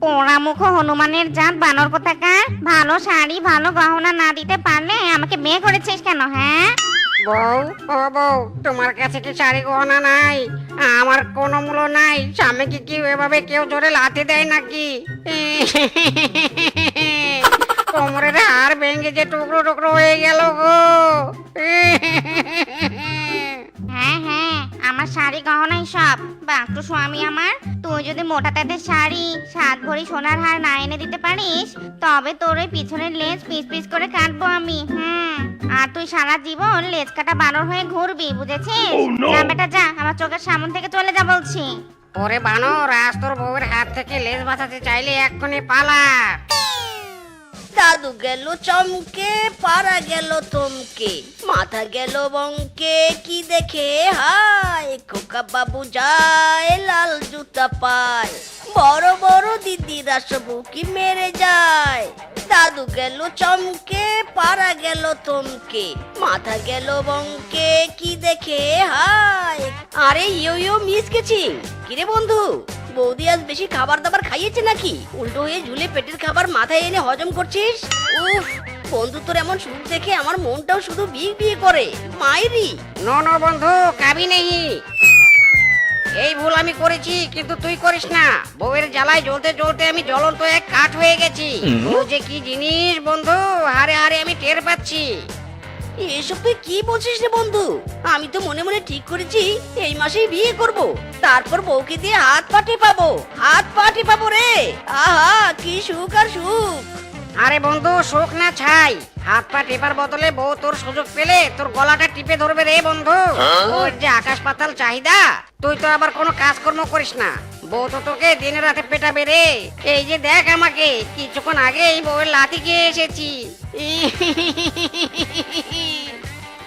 পোড়ামুখ হনুমানের জাত বানর কোথাকার, ভালো শাড়ি ভালো গহনা না দিতে পারলে আমাকে বিয়ে করেছিস কেন? হ্যাঁ বউ, ও বউ, তোমার কাছে কি শাড়ি গহনা নাই? আমার কোনো মূল্য নাই। স্বামীকে কি এভাবে কেউ জোরে লাথি দেয় নাকি? কোমরের হাড় ভেঙে যে টুকরো টুকরো হয়ে গেল গো। হ্যাঁ হ্যাঁ, আমার শাড়ি গহনাই সব বাক্টু স্বামী আমার। তুই যদি মোটা তাদের শাড়ি 7 ভরি সোনার হার না এনে দিতে পারিস, তবে তোর ওই পিছনের লেজ পিস পিস করে কাটবো আমি। আর তুই সারা জীবন লেজ কাটা বানর হয়ে ঘুরবি, বুঝেছিস? যা বেটা যা, আমার চোখের সামনে থেকে চলে যা বলছি। ওরে বানর, আজ তোর বউয়ের হাত থেকে লেজ বাঁচাতে চাইলে এক্ষুনি পালা। দাদু গেল চমকে, পাড়া গেল থমকে, মাথা গেল বঙ্কে, কি দেখে হায় খোকা বাবু যায় লাল জুতা পায়, বড় বড় দিদিরা সব কি মেরে যায়। দাদু গেল চমকে, পাড়া গেল থমকে, মাথা গেল বঙ্কে, কি দেখে হায়। আরে ইয়ো ইয়ো মিস গেছি। কিরে বন্ধু, বৌদি আজ বেশি খাবার দাবার খাইয়েছে নাকি? উল্টো হয়ে ঝুলে পেটের খাবার মাথায় এনে হজম করছিস। উফ, বন্ধু তোর এমন সুখ দেখে আমার মনটাও শুধু বিয়ে বিয়ে করে। মাইরি নো নো বন্ধু, কাবি নেই। এই ভুল আমি করেছি, কিন্তু তুই করিস না। বউয়ের জ্বালায় জ্বলতে জ্বলতে আমি জ্বলন্ত এক কাঠ হয়ে গেছি। ও যে কি জিনিস বন্ধু, হারে হারে আমি টের পাচ্ছি। এসব তুই কি বলছিস রে বন্ধু? আমি তো মনে মনে ঠিক করেছি এই মাসেই বিয়ে করব, তারপর বউকে দিয়ে হাত পা টেপাবো, হাত পা টেপাবো রে। আহা কি সুখ আর সুখ। আরে বন্ধু, শোক না ছাই, হাত পা টেপার বদলে বউ তোর সুযোগ পেলে তোর গলাটা টিপে ধরবে রে বন্ধু। ওর যে আকাশ পাতাল চাহিদা, তুই তো আবার কোনো কাজকর্ম করিস না। বউ তো তোকে দিনে রাতে পেটাবে রে। এই যে দেখ আমাকে, কিছুক্ষণ আগে এই বউয়ের লাথি খেয়ে এসেছি।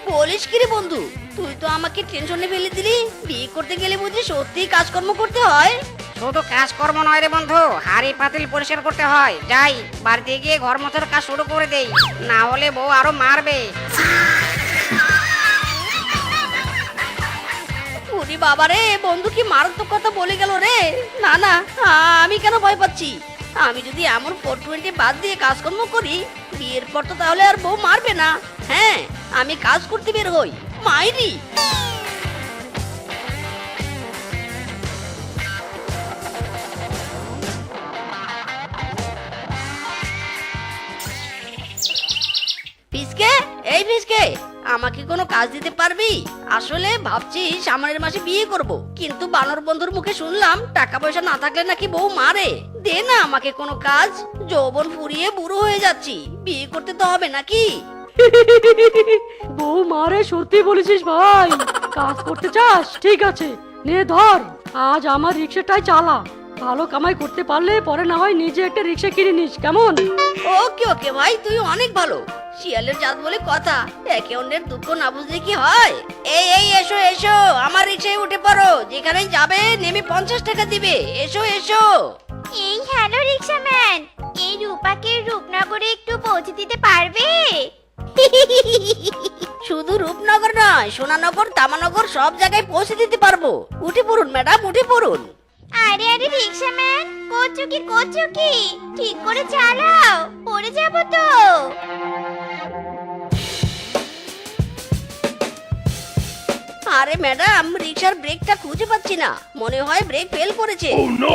বলিস কি রে বন্ধু, তুই তো আমাকে টেনশনে ফেলে দিলি। বিয়ে করতে গেলে বুঝি সত্যি কাজকর্ম করতে হয়? শুধু কাজকর্ম নয় রে বন্ধু, হাড়ি পাতিল পরিষ্কার করতে হয়। যাই বাড়িতে গিয়ে ঘর মোছার কাজ শুরু করে দেই, না হলে বউ আরো মারবে। ওরে বাবা রে, বন্ধু কি মারাত্মক কথা বলে গেল রে। না না, আমি কেন ভয় পাচ্ছি? আমি যদি এমন 420 বাদ দিয়ে কাজকর্ম করি, বিয়ের পর তো তাহলে আর বউ মারবে না। হ্যাঁ, আমি কাজ করতে বের হই। মাইরি ফিসকে, এই ফিসকে, আমাকে কোনো কাজ দিতে পারবি? আসলে ভাবছি সামনের মাসে বিয়ে করব, কিন্তু বানর বন্ধুর মুখে শুনলাম টাকা পয়সা না থাকলে নাকি বউ মারে। দে না আমাকে কোনো কাজ, যৌবন ফুরিয়ে বুড়ো হয়ে যাচ্ছি, বিয়ে করতে তো হবে নাকি? বউ মারে সত্যি বলেছিস ভাই। কাজ করতে চাস? ঠিক আছে, নে ধর, আজ আমার রিক্সাটাই চালা। ভালো কামাই করতে পারলে পরে না হয় নিজে একটা রিক্সা কিনে নিস, কেমন? ওকে ওকে ভাই, তুই অনেক ভালো। শিয়ালের জাত বলে কথা, একে অন্যের দুঃখ না বুঝলে কি হয়। এই এই এসো এসো, আমার রিক্সায় উঠে পড়ো, যেখানে যাবে নেমে 50 টাকা দিবে। এসো এসো। এই হ্যালো রিক্সাম্যান, এই রূপাকে রূপনগরে একটু পৌঁছে দিতে পারবে? শুধু রূপনগর নয়, সোনানগর তামানগর সব জায়গায় পৌঁছে দিতে পারবো। উঠে পড়ুন ম্যাডাম, উঠে পড়ুন। আরে আরে রিক্সাম্যান, করছো কি? ঠিক করে চালাও, পড়ে যাবো তো। আরে ম্যাডাম, রিক্সার ব্রেকটা খুঁজে পাচ্ছি না, মনে হয় ব্রেক ফেল করেছে।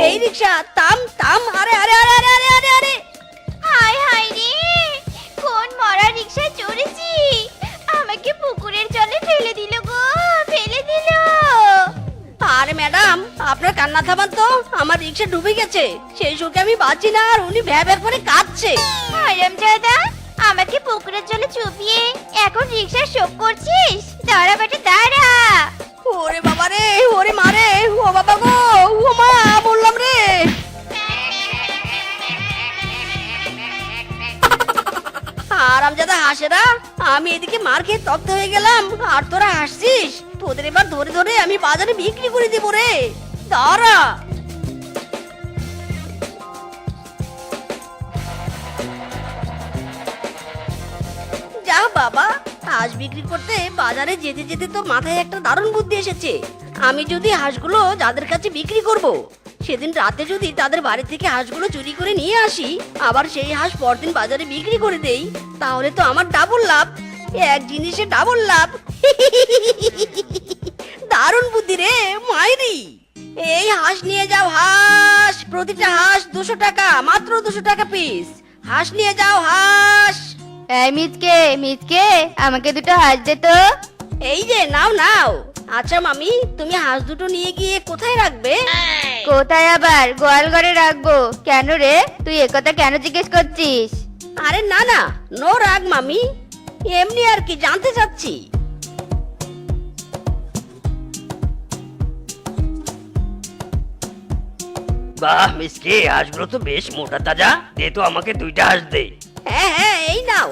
এই রিক্সা থাম থাম। আরে আরে আরে আরে আরে আরে আরে হায় হায় রে, কোন মরা রিক্সায় চড়েছি, আমাকে পুকুরের জলে ফেলে দিল গো, ফেলে দিল। আরে ম্যাডাম, আপনার কান্না থামান তো, আমার রিক্সা ডুবে গেছে। সেই শোকে আমি বাঁচি না, আর উনি ভ্যা ভ্যা করে কাঁদছে। হারামজাদা, আমাকে পুকুরের জলে চুপিয়ে এখন রিক্সার শোক করছিস? দাঁড়া বেটা দাঁড়া। ওরে বাবা রে, ওরে মারে, ও বাবা গো, ও মা, বললাম রে। আরামজাদা হাসেরা, আমি এদিকে মার খেয়ে তপ্ত হয়ে গেলাম, আর তোরা হাসছিস। তোদের এবার ধরে ধরে আমি বাজারে বিক্রি করে দিব রে। দাঁড়া। যা বাবা, হাঁস বিক্রি করতে বাজারে যেতে যেতে তো মাথায় একটা দারুণ বুদ্ধি এসেছে। আমি যদি হাঁসগুলো যাদের কাছে বিক্রি করব, সেদিন রাতে যদি তাদের বাড়ি থেকে হাঁসগুলো চুরি করে নিয়ে আসি, আবার সেই হাঁস পরদিন বাজারে বিক্রি করে দেই, তাহলে তো আমার ডাবল লাভ। এক জিনিসে ডাবল লাভ। দারুণ বুদ্ধি রে মাইরি। এই হাঁস নিয়ে যাও, হাঁস। প্রতিটা হাঁস 200 টাকা, মাত্র 200 টাকা পিস। হাঁস নিয়ে যাও, হাঁস। এই মিচকে মিচকে, আমাকে দুটো হাঁস দে তো। এই যে নাও নাও। আচ্ছা মামি, তুমি হাঁস দুটো নিয়ে গিয়ে কোথায় রাখবে? কোথায় আবার, গোয়াল ঘরে রাখবো। কেন রে, তুই একথা কেন জিজ্ঞেস করছিস? আরে না না, নো রাগ মামি, এমনি আর কি জানতে চাচ্ছি। বাহ মিসকে, হাঁসগুলো তো বেশ মোটা তাজা। দে তো আমাকে 2টা হাঁস দে। হ্যাঁ হ্যাঁ, এই নাও।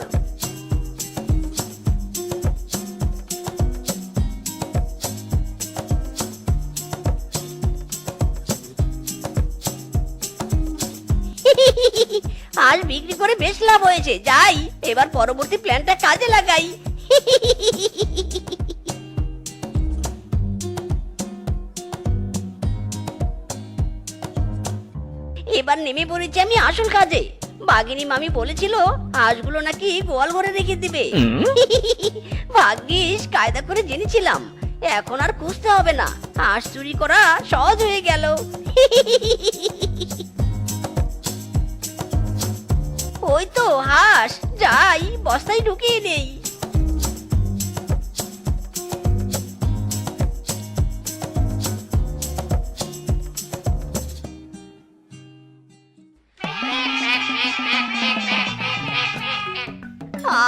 আজ বিক্রি করে বেশ লাভ হয়েছে। যাই, এবার পরবর্তী প্ল্যানটা কাজে লাগাই। এবার নেমে পড়েছি আমি আসল কাজে। বাঘিনী মামি বলেছিল হাঁসগুলো নাকি গোয়াল ঘরে রেখে দিবে। ভাগ্যিস কায়দা করে জেনেছিলাম, এখন আর খুঁজতে হবে না। হাঁস চুরি করা সহজ হয়ে গেল। ওই তো হাঁস, যাই বস্তায় ঢুকিয়ে নেই।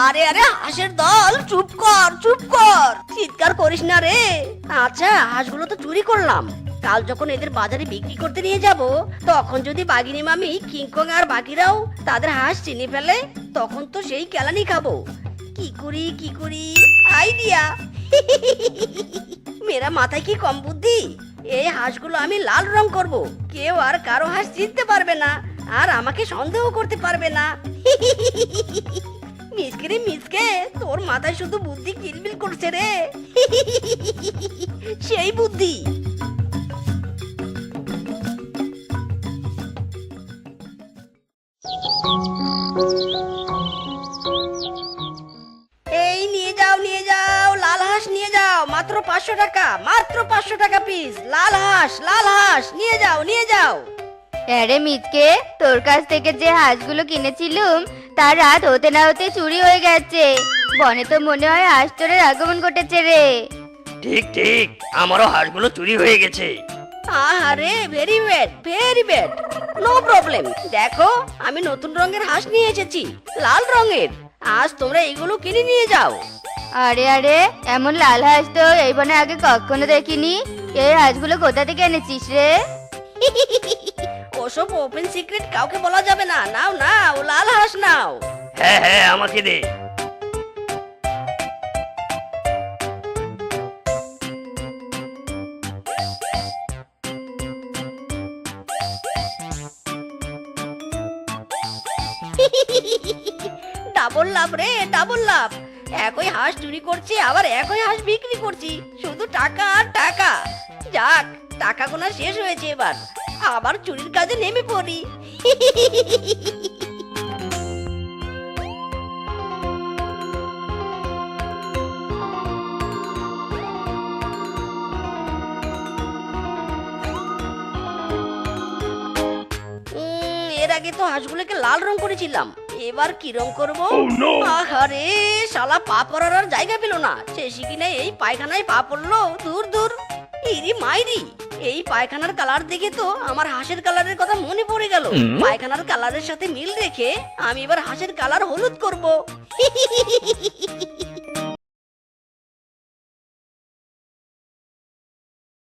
আরে আরে হাঁসের দল, চুপ কর চুপ কর, চিৎকার করিস না রে। আচ্ছা, হাঁসগুলো তো চুরি করলাম। কাল যখন এদের বাজারে বিক্রি করতে নিয়ে যাব, তখন যদি বাঘিনী মামি, কিংকং আর বাকিরাও তাদের হাঁস চিনে ফেলে, তখন তো সেই কেলানি খাবো। কি করি কি করি, আইডিয়া। মেরা মাথায় কি কম বুদ্ধি। এই হাঁসগুলো আমি লাল রং করব, কেউ আর কারো হাঁস চিনতে পারবে না, আর আমাকে সন্দেহ করতে পারবে না। মিসকে রে মিসকে, তোর মাথায় শুধু বুদ্ধি কিলবিল করছে রে। সেই বুদ্ধি। এই নিয়ে যাও নিয়ে যাও, লাল হাঁস নিয়ে যাও, মাত্র 500 টাকা, মাত্র 500 টাকা পিস। লাল হাঁস নিয়ে যাও নিয়ে যাও। আরে মিচকে, তোর কাছ থেকে যে হাঁসগুলো কিনেছিলুম, তার রাত হতে না হতে চুরি হয়ে গেছে। বনে তো মনে হয় হাঁস চোরের আগমন ঘটেছে রে। ঠিক ঠিক, আমারও হাঁসগুলো চুরি হয়ে গেছে। আরে ভেরি ব্যাড, নো প্রবলেম। দেখো, আমি নতুন রঙের হাঁস নিয়ে এসেছি, লাল রঙের। আজ তোমরা এগুলো কিনে নিয়ে যাও। আরে আরে, এমন লাল হাঁস তো এই বনে আগে কখনো দেখিনি। এই হাঁসগুলো কোথা থেকে এনেছিস রে? ওসব ওপেন সিক্রেট কাউকে বলা যাবে না। নাও নাও, লাল হাঁস নাও। হ্যাঁ হ্যাঁ, আমাকে দে। ডাবল লাভ রে, ডাবল লাভ। একই হাঁস চুরি করছি, আবার একই হাঁস বিক্রি করছি, শুধু টাকা আর টাকা। যাক, টাকা গোনা শেষ হয়েছে, এবার আবার চুরির কাজে নেমে পড়ি। এর আগে তো হাঁসগুলোকে লাল রং করেছিলাম, এবার কি রং করবো? আরে শালা, পা পড়ার আর জায়গা পেল না। শেষে কিনা এই পায়খানায় পা পড়লো। দূর দূর, ইরি মাইরি। এই পায়খানার কালার দেখে তো আমার হাঁসের কালারের কথা মনে পড়ে গেল। পায়খানার কালারের সাথে মিল রেখে আমি এবার হাঁসের কালার হলুদ করব।